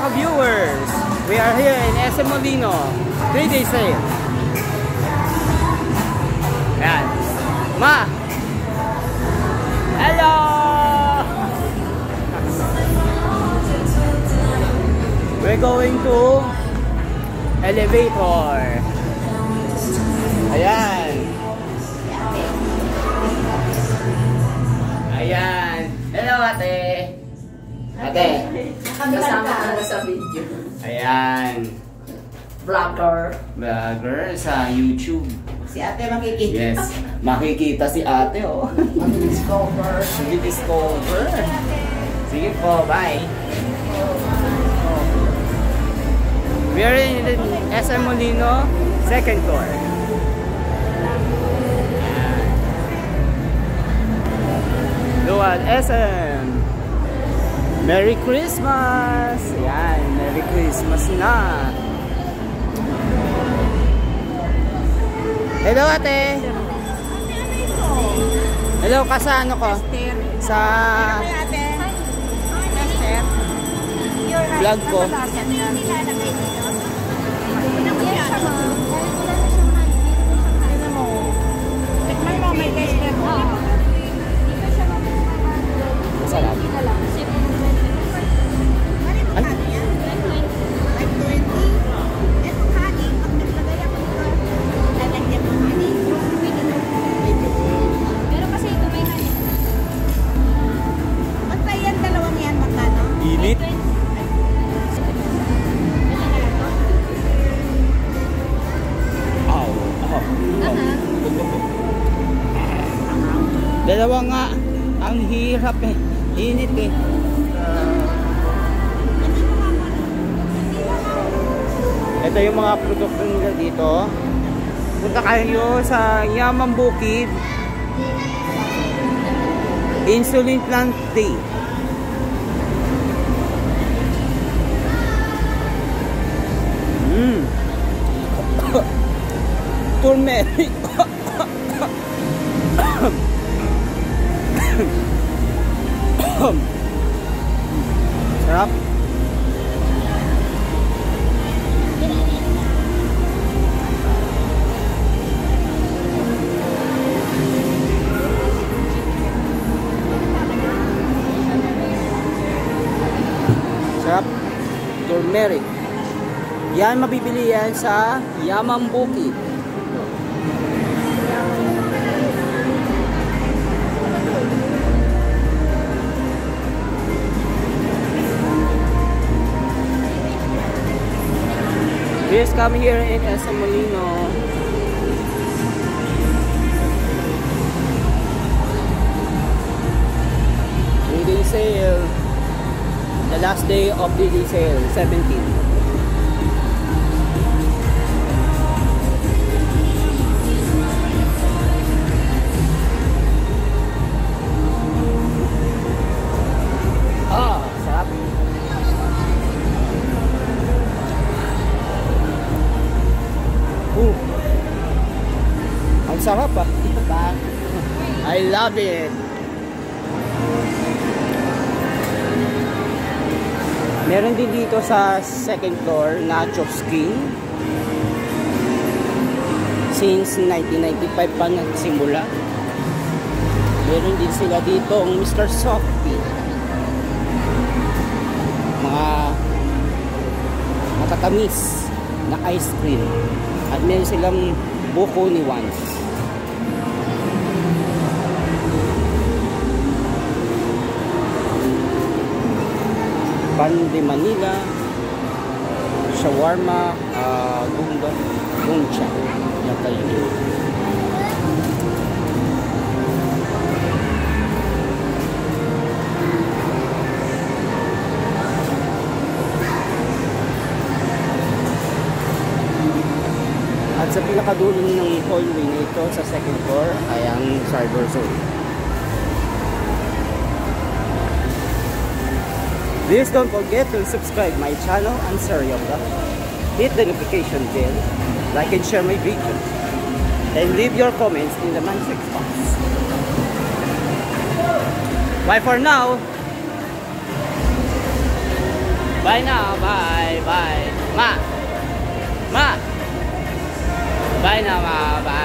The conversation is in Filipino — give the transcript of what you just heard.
ka-viewers. We are here in SM Molino. 3-day sale. Ayan. Ma! Hello! We're going to elevator. Ayan. Ayan. Hello, ate. Ate. Kasama ka sa video. Ayan. Vlogger. Vlogger sa YouTube. Si ate makikita. Yes. Makikita si ate, oh. Mag-discover. Mag-discover. Sige po, bye. We are in the SM Molino, second floor. Look at SM. Merry Christmas! Yan, Merry Christmas na! Hello, ate! Hello, kasano ko? Sa vlog ko. Masarap. Init. Dalawa nga. Ang hirap eh. Init eh. Ito yung mga produkto nila dito. Punta kayo sa Yaman Bukid. Insulin Plant Day. Turmeric. Sarap. Sarap. Turmeric. Yan, mabibili yan sa Yaman Bukid. Please come here in SM Molino. Three-day sale. The last day of the day sale, 17. Ang sarap ah. I love it. Meron din dito sa second floor nacho skin. Since 1995 pa nagsimula. Meron din sila dito ang Mr. Softee. Mga matatamis na ice cream. At meron silang buko ni Juan. Pan de Manila, shawarma, gungcha. Yan tayo. At sa pinakadulo ng hallway nito sa second floor ay ang cyber zone. Please don't forget to subscribe my channel and share your vlog. Hit the notification bell, like and share my video, and leave your comments in the comment box. Bye for now. Bye na, bye, bye. Ma! Ma! Bye na, ma, bye.